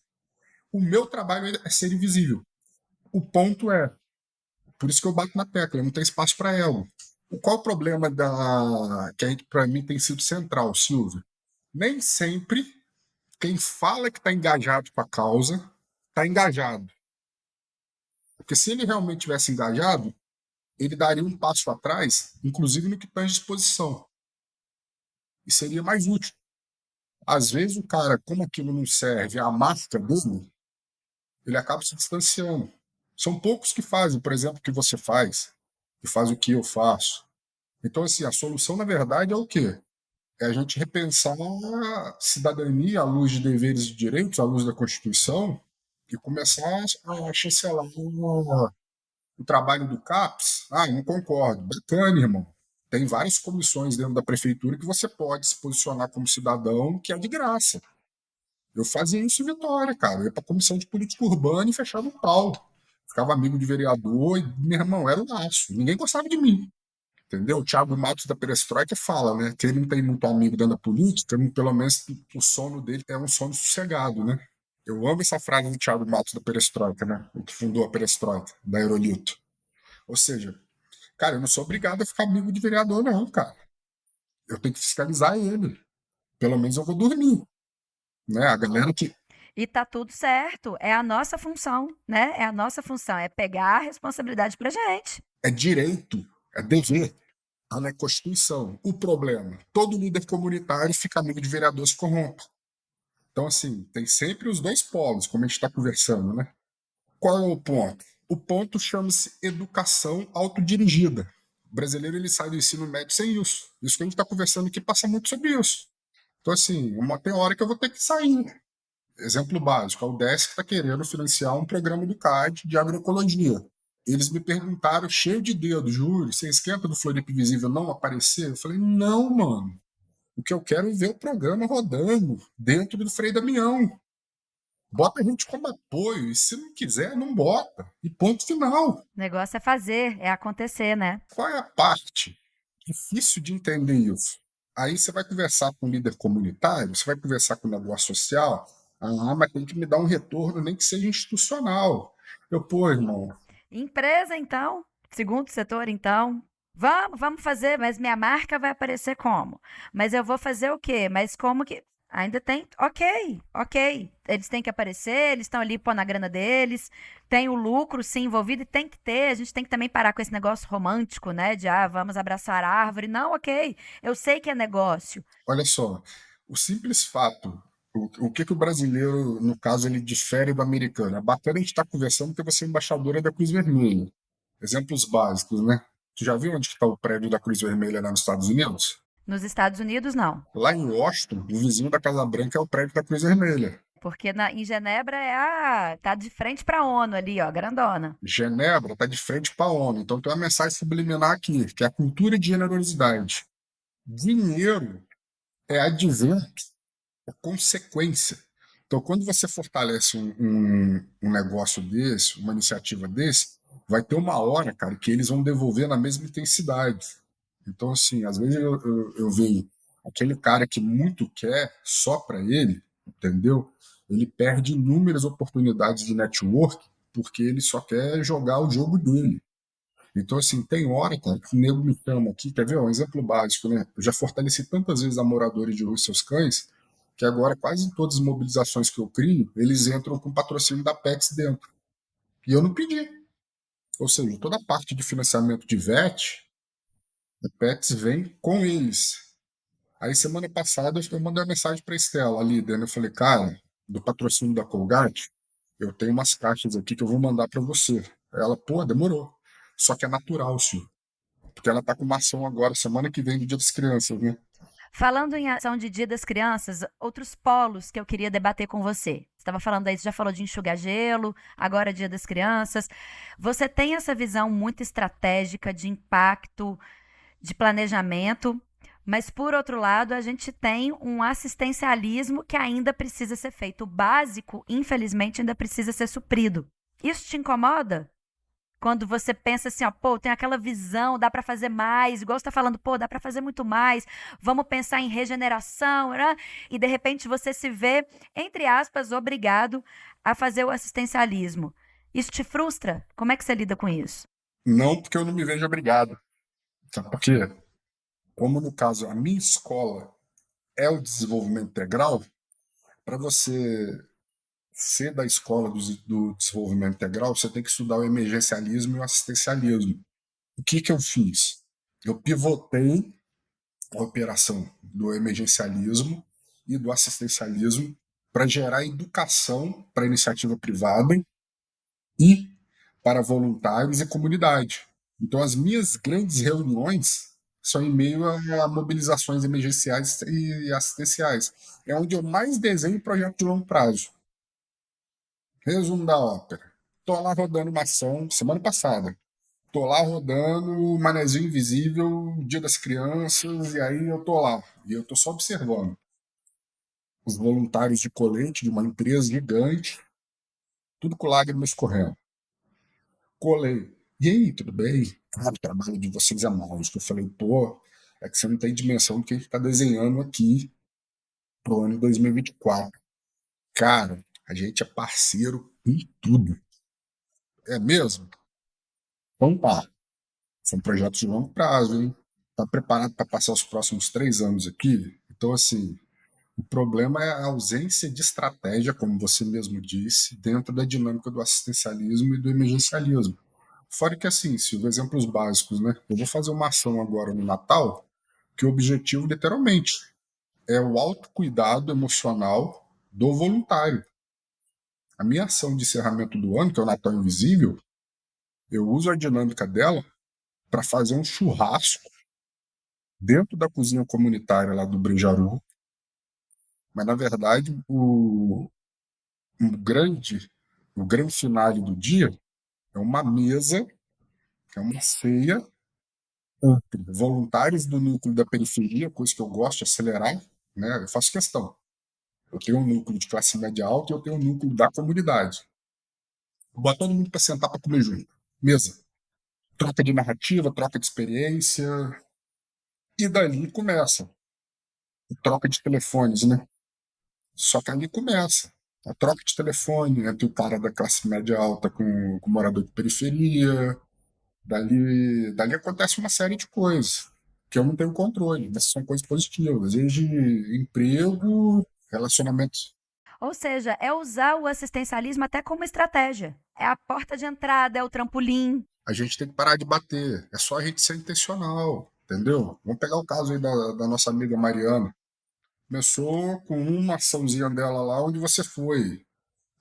O meu trabalho é ser invisível. O ponto é, por isso que eu bato na tecla, não tem espaço para ego. Qual o problema que para mim tem sido central, Silvio? Nem sempre quem fala que está engajado com a causa está engajado. Porque se ele realmente tivesse engajado, ele daria um passo atrás, inclusive no que tange exposição. E seria mais útil. Às vezes o cara, como aquilo não serve à marca dele, ele acaba se distanciando. São poucos que fazem, por exemplo, o que você faz, que faz o que eu faço. Então, assim, a solução, na verdade, é o quê? É a gente repensar a cidadania à luz de deveres e direitos, à luz da Constituição, e começar a chancelar o trabalho do CAPES. Eu não concordo. Bacana, irmão. Tem várias comissões dentro da prefeitura que você pode se posicionar como cidadão, que é de graça. Eu fazia isso em Vitória, cara. Eu ia para a comissão de política urbana e fechava o pau. ficava amigo de vereador e, meu irmão, era um laço. Ninguém gostava de mim. Entendeu? O Thiago Matos da Perestroika fala, né, que ele não tem muito amigo dentro da política, pelo menos o sono dele é um sono sossegado, né? Eu amo essa frase do Thiago Matos da Perestroika, né? O que fundou a Perestroika, da Aerolito. Ou seja, cara, eu não sou obrigado a ficar amigo de vereador, não, cara. Eu tenho que fiscalizar ele. Pelo menos eu vou dormir, né? A galera que E tá tudo certo. É a nossa função, né? É a nossa função, é pegar a responsabilidade pra gente. é direito, é dever, tá na Constituição. O problema, todo líder comunitário fica amigo de vereador se corrompe. Então, assim, tem sempre os dois polos, como a gente está conversando, né? Qual é o ponto? O ponto chama-se educação autodirigida. O brasileiro ele sai do ensino médio sem isso. Isso que a gente está conversando aqui passa muito sobre isso. Então, assim, tem hora que eu vou ter que sair. Exemplo básico, a UDESC está querendo financiar um programa do CAD de agroecologia. Eles me perguntaram, cheio de dedo, Júlio, você esquenta do Floripa Invisível não aparecer? Eu falei, não, mano. O que eu quero é ver o programa rodando dentro do Frei Damião. Bota a gente como apoio, e se não quiser, não bota. E ponto final. O negócio é fazer, é acontecer, né? Qual é a parte difícil de entender isso? Aí você vai conversar com o líder comunitário, você vai conversar com o negócio social, mas tem que me dar um retorno, nem que seja institucional. Pô, irmão, Empresa, então, segundo setor, então. Vamos fazer, mas minha marca vai aparecer como? Mas eu vou fazer o quê? Mas como que. Ainda tem. Ok, ok. Eles têm que aparecer, eles estão ali pondo a grana deles, tem o lucro sim envolvido e tem que ter. A gente tem que também parar com esse negócio romântico, né? De vamos abraçar a árvore. Não, ok. Eu sei que é negócio. olha só, o simples fato, o que o brasileiro, no caso, ele difere do americano? É bacana a gente estar conversando porque você é embaixadora da Cruz Vermelha. Exemplos básicos, né? Tu já viu onde está o prédio da Cruz Vermelha lá nos Estados Unidos? Nos Estados Unidos, não. Lá em Washington, o vizinho da Casa Branca é o prédio da Cruz Vermelha. Porque em Genebra tá de frente para a ONU ali, ó, grandona. Genebra está de frente para a ONU. Então tem uma mensagem subliminar aqui, que é a cultura de generosidade. Dinheiro é advento, é consequência. Então, quando você fortalece um negócio desse, uma iniciativa desse, vai ter uma hora, cara, que eles vão devolver na mesma intensidade. Então, assim, às vezes eu vejo aquele cara que muito quer só para ele, entendeu? Ele perde inúmeras oportunidades de network porque ele só quer jogar o jogo dele. Então, assim, tem hora, cara, que o nego me chama aqui, quer ver? Um exemplo básico, né? Eu já fortaleci tantas vezes a moradores de rua e seus cães, que agora quase em todas as mobilizações que eu crio, eles entram com patrocínio da PEX dentro. E eu não pedi. Ou seja, toda a parte de financiamento de VET, a PEX vem com eles. Aí semana passada eu mandei uma mensagem para Estela, a líder, né? Eu falei, cara, do patrocínio da Colgate, eu tenho umas caixas aqui que eu vou mandar para você. Aí ela, pô, demorou. Só que é natural, senhor. Porque ela tá com uma ação agora, semana que vem, do Dia das Crianças, né? Falando em ação de Dia das Crianças, outros polos que eu queria debater com você. Você estava falando aí, você já falou de enxugar gelo, agora é Dia das Crianças. Você tem essa visão muito estratégica de impacto, de planejamento, mas por outro lado, a gente tem um assistencialismo que ainda precisa ser feito. O básico, infelizmente, ainda precisa ser suprido. Isso te incomoda? Quando você pensa assim, ó, pô, tem aquela visão, dá para fazer mais, igual você tá falando, pô, dá para fazer muito mais, vamos pensar em regeneração, né? E de repente você se vê, entre aspas, obrigado a fazer o assistencialismo. Isso te frustra? Como é que você lida com isso? Não porque eu não me vejo obrigado. Sabe por quê? Como no caso, a minha escola é o desenvolvimento integral, para você ser da escola do desenvolvimento integral, você tem que estudar o emergencialismo e o assistencialismo. O que eu fiz? Eu pivotei a operação do emergencialismo e do assistencialismo para gerar educação para a iniciativa privada e para voluntários e comunidade. Então, as minhas grandes reuniões são em meio a mobilizações emergenciais e assistenciais. É onde eu mais desenho projeto de longo prazo. Resumo da ópera. Estou lá rodando uma ação semana passada. Estou lá rodando o Manezinho Invisível, Dia das Crianças, e aí eu estou lá. E eu estou só observando os voluntários de colete de uma empresa gigante, tudo com lágrimas escorrendo. Colei. E aí, tudo bem? Cara, o trabalho de vocês é mágico. Eu falei, pô, é que você não tem dimensão do que a gente está desenhando aqui pro ano 2024. Cara, a gente é parceiro em tudo. É mesmo? Então tá. São projetos de longo prazo, hein? Tá preparado para passar os próximos 3 anos aqui? Então, assim, o problema é a ausência de estratégia, como você mesmo disse, dentro da dinâmica do assistencialismo e do emergencialismo. Fora que, assim, Silvio, exemplos básicos, né? Eu vou fazer uma ação agora no Natal, que o objetivo, literalmente, é o autocuidado emocional do voluntário. A minha ação de encerramento do ano, que é o Natal Invisível, eu uso a dinâmica dela para fazer um churrasco dentro da cozinha comunitária lá do Brejaru, mas na verdade o grande, o grande finale do dia é uma mesa, é uma ceia entre voluntários do núcleo da periferia, coisa que eu gosto de acelerar, né? Eu faço questão. Eu tenho um núcleo de classe média alta e eu tenho um núcleo da comunidade. Eu boto todo mundo para sentar para comer junto. Mesa. Troca de narrativa, troca de experiência, e dali começa. Troca de telefones, né? Só que ali começa. A troca de telefone entre o cara da classe média alta com o morador de periferia. Dali acontece uma série de coisas que eu não tenho controle, mas são coisas positivas. Desde emprego, relacionamentos. Ou seja, é usar o assistencialismo até como estratégia. É a porta de entrada, é o trampolim. A gente tem que parar de bater. É só a gente ser intencional, entendeu? Vamos pegar o caso aí da nossa amiga Mariana. Começou com uma açãozinha dela lá onde você foi.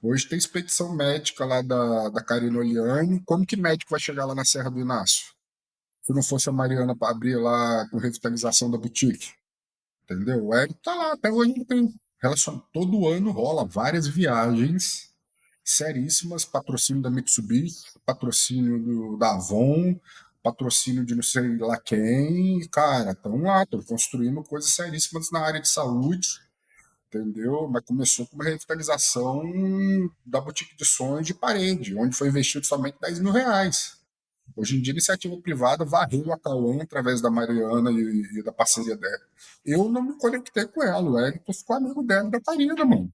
Hoje tem expedição médica lá da Karina Oliane. Como que médico vai chegar lá na Serra do Inácio? Se não fosse a Mariana para abrir lá com revitalização da boutique. Entendeu? O Hélio tá lá, até hoje não tem relação. Todo ano rola várias viagens seríssimas, patrocínio da Mitsubishi, patrocínio da Avon, patrocínio de não sei lá quem, e, cara, estão lá, estão construindo coisas seríssimas na área de saúde, entendeu? Mas começou com uma revitalização da boutique de sonhos de parede, onde foi investido somente R$ 10.000. Hoje em dia, a iniciativa privada varreu a Cauã através da Mariana e da parceria dela. Eu não me conectei com ela, o Hélio ficou amigo dela e da Karina, mano.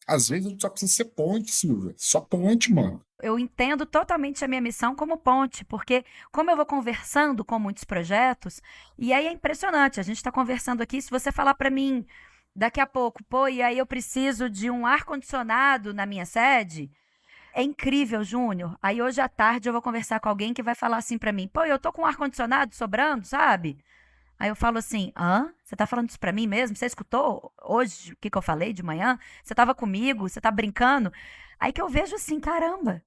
Às vezes a gente só precisa ser ponte, Silvia. Só ponte, mano. Eu entendo totalmente a minha missão como ponte, porque como eu vou conversando com muitos projetos, e aí é impressionante, a gente está conversando aqui, se você falar para mim daqui a pouco, pô, e aí eu preciso de um ar-condicionado na minha sede, é incrível, Júnior. Aí hoje à tarde eu vou conversar com alguém que vai falar assim para mim, pô, eu tô com um ar-condicionado sobrando, sabe? Aí eu falo assim: hã? Você tá falando isso pra mim mesmo? Você escutou hoje o que que eu falei de manhã? Você tava comigo? Você tá brincando? Aí que eu vejo assim: caramba,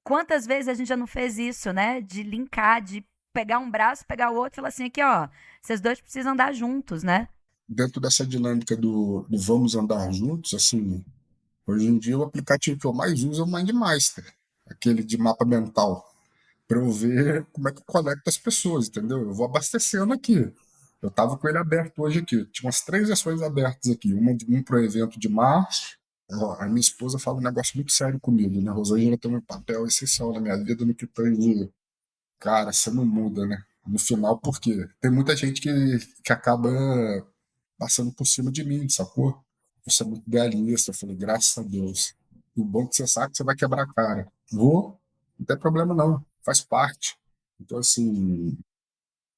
quantas vezes a gente já não fez isso, né? De linkar, de pegar um braço, pegar o outro e falar assim: aqui, ó, vocês dois precisam andar juntos, né? Dentro dessa dinâmica do vamos andar juntos, assim, hoje em dia o aplicativo que eu mais uso é o Mindmaster, aquele de mapa mental, para eu ver como é que eu conecto as pessoas, entendeu? Eu vou abastecendo aqui. Eu tava com ele aberto hoje aqui. Tinha umas 3 versões abertas aqui. Um para o evento de março. Ó, a minha esposa fala um negócio muito sério comigo, né? A Rosângela tem um papel essencial na minha vida no que tange. Cara, você não muda, né? No final, por quê? Tem muita gente que acaba passando por cima de mim, sacou? Você é muito idealista. Eu falei, graças a Deus. O bom é que você sabe que você vai quebrar a cara. Vou, não tem problema não, faz parte. Então, assim,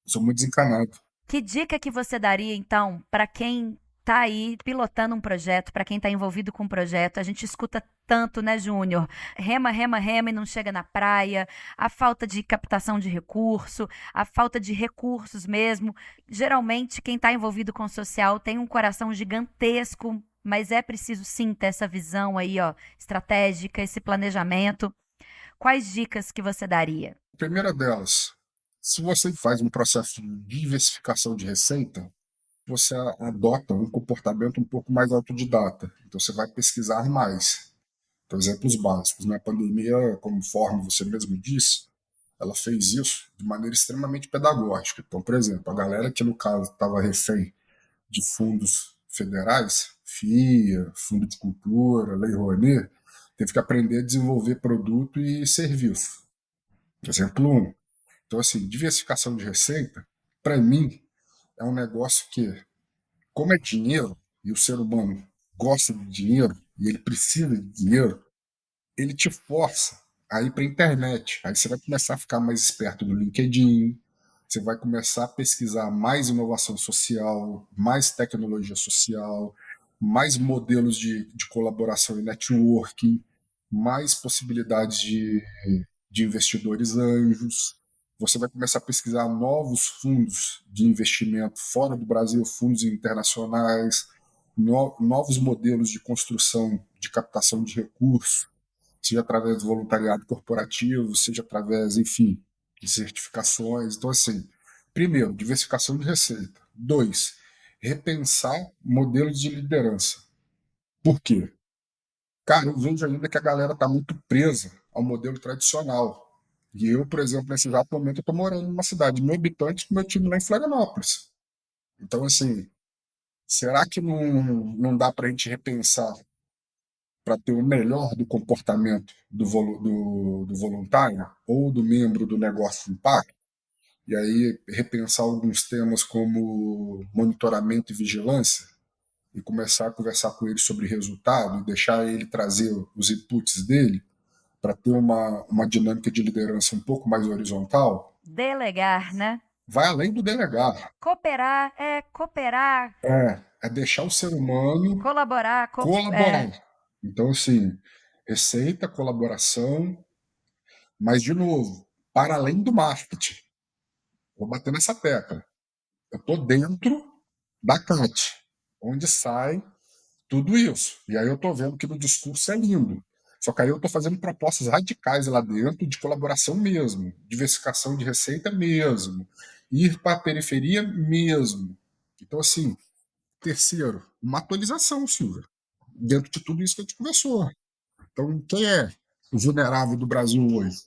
sou muito desencanado. Que dica que você daria, então, para quem tá aí pilotando um projeto, para quem tá envolvido com um projeto? A gente escuta tanto, né, Júnior? Rema, rema, rema e não chega na praia, a falta de captação de recurso, a falta de recursos mesmo. Geralmente, quem está envolvido com o social tem um coração gigantesco, mas é preciso sim ter essa visão aí, ó, estratégica, esse planejamento. Quais dicas que você daria? A primeira delas, se você faz um processo de diversificação de receita, você adota um comportamento um pouco mais autodidata. Então, você vai pesquisar mais. Por exemplos básicos. Na pandemia, conforme você mesmo disse, ela fez isso de maneira extremamente pedagógica. Então, por exemplo, a galera que, no caso, estava refém de fundos federais, FIA, Fundo de Cultura, Lei Rouanet, teve que aprender a desenvolver produto e serviço. Exemplo um. Então, assim, diversificação de receita, para mim, é um negócio que, como é dinheiro, e o ser humano gosta de dinheiro, e ele precisa de dinheiro, ele te força a ir para a internet. Aí você vai começar a ficar mais esperto no LinkedIn, você vai começar a pesquisar mais inovação social, mais tecnologia social, mais modelos de colaboração e networking, mais possibilidades de investidores anjos. Você vai começar a pesquisar novos fundos de investimento fora do Brasil, fundos internacionais, novos modelos de construção, de captação de recursos, seja através do voluntariado corporativo, seja através, enfim, de certificações. Então, assim, primeiro, diversificação de receita. Dois, repensar modelos de liderança. Por quê? Cara, eu vejo ainda que a galera está muito presa ao modelo tradicional. E eu, por exemplo, nesse exato momento, eu estou morando numa cidade de 1.000 habitantes com meu time lá em Florianópolis. Então, assim, será que não dá para a gente repensar para ter o melhor do comportamento do voluntário ou do membro do negócio de impacto? E aí repensar alguns temas como monitoramento e vigilância e começar a conversar com ele sobre resultado e deixar ele trazer os inputs dele para ter uma dinâmica de liderança um pouco mais horizontal, Delegar, né? vai além do delegar. Cooperar, É deixar o ser humano colaborar, colaborar. Então, assim, receita, colaboração, mas, de novo, para além do marketing. Vou bater nessa tecla. Eu estou dentro da CAT, onde sai tudo isso. E aí eu estou vendo que no discurso é lindo. Só que aí eu estou fazendo propostas radicais lá dentro de colaboração mesmo, diversificação de receita mesmo, ir para a periferia mesmo. Então, assim, terceiro, uma atualização, Silvia, dentro de tudo isso que a gente conversou. Então, quem é o vulnerável do Brasil hoje?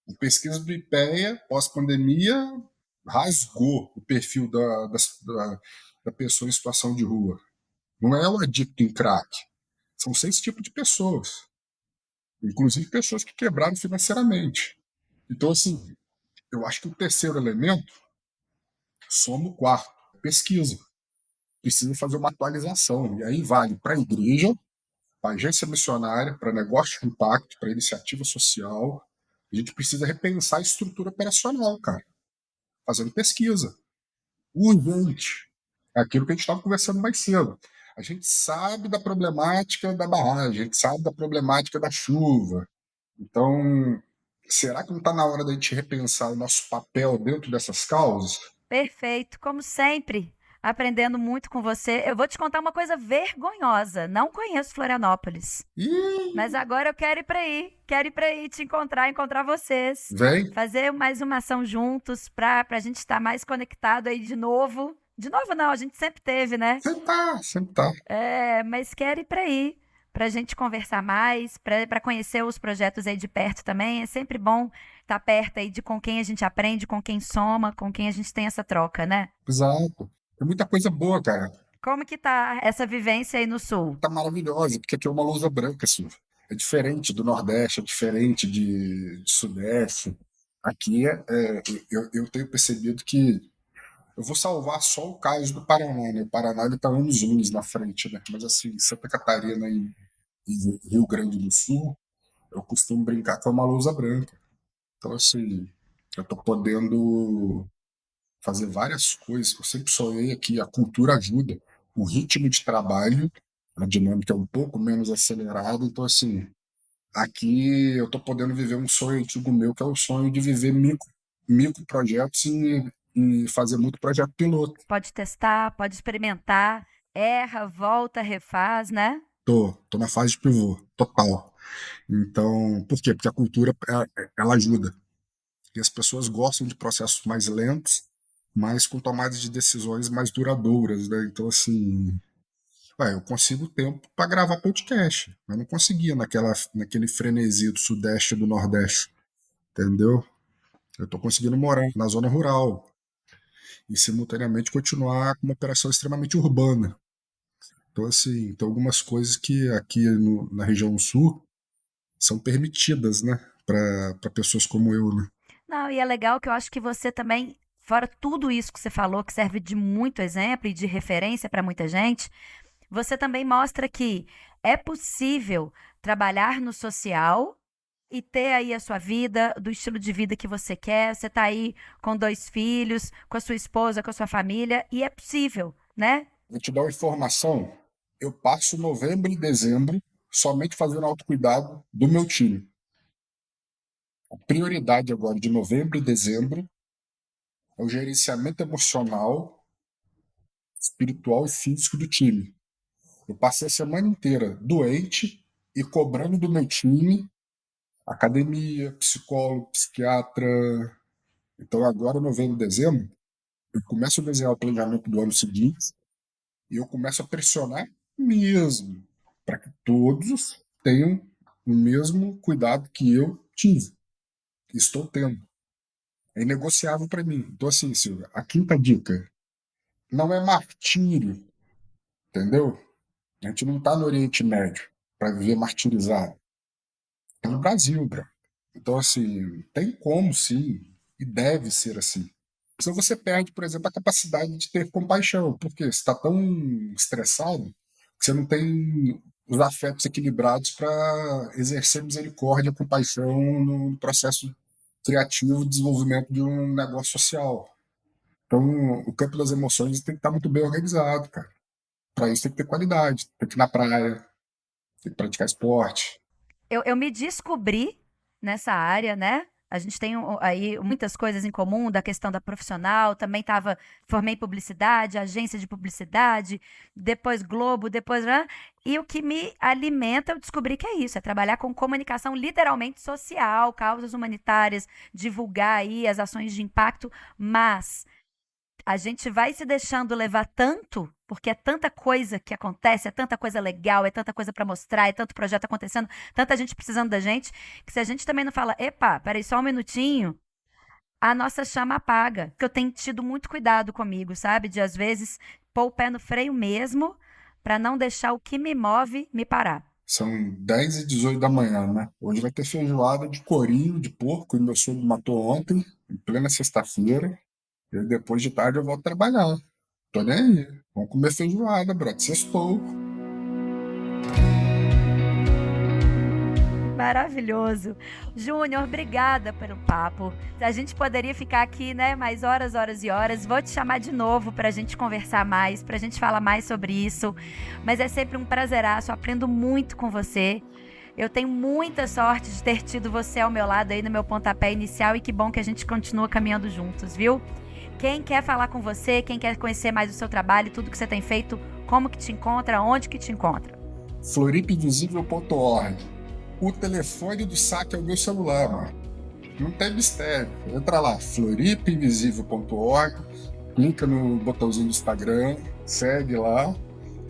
A pesquisa do IPEA, pós-pandemia, rasgou o perfil da pessoa em situação de rua. Não é o adicto em crack. São 6 tipos de pessoas, inclusive pessoas que quebraram financeiramente. Então, assim, eu acho que o terceiro elemento soma o quarto, pesquisa. Precisa fazer uma atualização. E aí vale para a igreja, para a agência missionária, para negócio de impacto, para iniciativa social. A gente precisa repensar a estrutura operacional, cara, fazendo pesquisa. Urgente. É aquilo que a gente estava conversando mais cedo. A gente sabe da problemática da barragem, a gente sabe da problemática da chuva. Então, será que não está na hora da gente repensar o nosso papel dentro dessas causas? Perfeito, como sempre. Aprendendo muito com você. Eu vou te contar uma coisa vergonhosa. Não conheço Florianópolis. Ih, Mas agora eu quero ir para aí. Quero ir para aí te encontrar vocês. vem, Fazer mais uma ação juntos para a gente estar mais conectado aí de novo. De novo não, a gente sempre teve, né? sentar, sentar. Mas quero ir para aí. Para a gente conversar mais, para conhecer os projetos aí de perto também. É sempre bom estar perto aí de com quem a gente aprende, com quem soma, com quem a gente tem essa troca, né? Exato. Tem muita coisa boa, cara. Como que tá essa vivência aí no Sul? Tá maravilhosa, porque aqui é uma lousa branca, Silvia. É diferente do Nordeste, é diferente de Sudeste. Aqui eu tenho percebido que eu vou salvar só o caso do Paraná, né? O Paraná ele tá anos na frente, né? Mas assim, Santa Catarina e Rio Grande do Sul, eu costumo brincar que é uma lousa branca. Então, assim, eu tô podendo fazer várias coisas que eu sempre sonhei aqui. A cultura ajuda, o ritmo de trabalho, a dinâmica é um pouco menos acelerada. Então, assim, aqui eu tô podendo viver um sonho antigo meu, que é o sonho de viver micro projetos e fazer muito projeto piloto. Pode testar, pode experimentar, erra, volta, refaz, né? Tô na fase de pivô, total. Então, por quê? Porque a cultura, ela ajuda. E as pessoas gostam de processos mais lentos, mas com tomadas de decisões mais duradouras, né? Então, assim, eu consigo tempo para gravar podcast. Eu não conseguia naquele frenesi do Sudeste e do Nordeste, entendeu? Eu tô conseguindo morar na zona rural e, simultaneamente, continuar com uma operação extremamente urbana. Então, assim, tem algumas coisas que aqui na região sul são permitidas, né, para pessoas como eu, né? Não, e é legal que eu acho que você também, fora tudo isso que você falou, que serve de muito exemplo e de referência para muita gente, você também mostra que é possível trabalhar no social e ter aí a sua vida, do estilo de vida que você quer. Você tá aí com 2 filhos, com a sua esposa, com a sua família, e é possível, né? Vou te dar uma informação. Eu passo novembro e dezembro somente fazendo autocuidado do meu time. A prioridade agora de novembro e dezembro é o gerenciamento emocional, espiritual e físico do time. Eu passei a semana inteira doente e cobrando do meu time academia, psicólogo, psiquiatra. Então agora, novembro e dezembro, eu começo a desenhar o planejamento do ano seguinte e eu começo a pressionar mesmo para que todos tenham o mesmo cuidado que eu tive, que estou tendo. É inegociável para mim. Então, assim, Silvia, a quinta dica não é martírio, entendeu? A gente não está no Oriente Médio para viver martirizado. É no Brasil, bro. Então, assim, tem como sim, e deve ser assim. Senão você perde, por exemplo, a capacidade de ter compaixão, porque você está tão estressado que você não tem os afetos equilibrados para exercer misericórdia, compaixão no processo criativo de desenvolvimento de um negócio social. Então, o campo das emoções tem que estar muito bem organizado, cara. Para isso tem que ter qualidade, tem que ir na praia, tem que praticar esporte. Eu me descobri nessa área, né? A gente tem aí muitas coisas em comum da questão da profissional. Também formei em publicidade, agência de publicidade, depois Globo, depois. Né? E o que me alimenta, eu descobri que é isso: é trabalhar com comunicação literalmente social, causas humanitárias, divulgar aí as ações de impacto, mas a gente vai se deixando levar tanto, porque é tanta coisa que acontece, é tanta coisa legal, é tanta coisa para mostrar, é tanto projeto acontecendo, tanta gente precisando da gente, que se a gente também não fala, epa, peraí só um minutinho, a nossa chama apaga. Que eu tenho tido muito cuidado comigo, sabe? De às vezes pôr o pé no freio mesmo, para não deixar o que me move me parar. São 10h18 da manhã, né? Hoje vai ter feijoada de corinho, de porco, que meu sogro matou ontem, em plena sexta-feira. E depois de tarde eu volto trabalhar. Tô nem aí. Vamos comer feijoada, brother. Sextou. Maravilhoso. Júnior, obrigada pelo papo. A gente poderia ficar aqui, né, mais horas, horas e horas. Vou te chamar de novo para a gente conversar mais, para a gente falar mais sobre isso. Mas é sempre um prazeraço, aprendo muito com você. Eu tenho muita sorte de ter tido você ao meu lado aí no meu pontapé inicial e que bom que a gente continua caminhando juntos, viu? Quem quer falar com você, quem quer conhecer mais o seu trabalho, tudo que você tem feito, como que te encontra, onde que te encontra? Floripainvisível.org. O telefone do saque é o meu celular, mano. Não tem mistério. Entra lá, floripainvisível.org, clica no botãozinho do Instagram, segue lá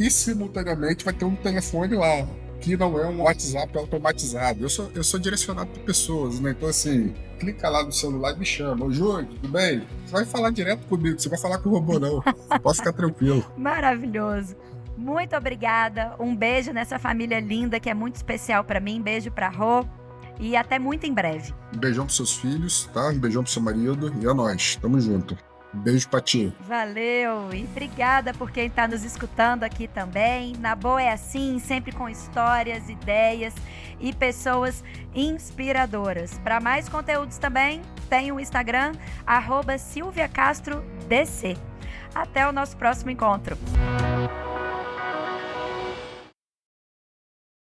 e simultaneamente vai ter um telefone lá, que não é um WhatsApp automatizado. Eu sou direcionado por pessoas, né? Então, assim, clica lá no celular e me chama. Ô, Júlio, tudo bem? Você vai falar direto comigo, você vai falar com o robô, não. Pode ficar tranquilo. Maravilhoso. Muito obrigada. Um beijo nessa família linda que é muito especial para mim. Beijo pra Rô. E até muito em breve. Um beijão pros seus filhos, tá? Um beijão pro seu marido e a nós. Tamo junto. Um beijo pra ti. Valeu. E obrigada por quem tá nos escutando aqui também. Na Boa é assim, sempre com histórias, ideias e pessoas inspiradoras. Para mais conteúdos também, tem o Instagram, @SilviaCastroDC. Até o nosso próximo encontro.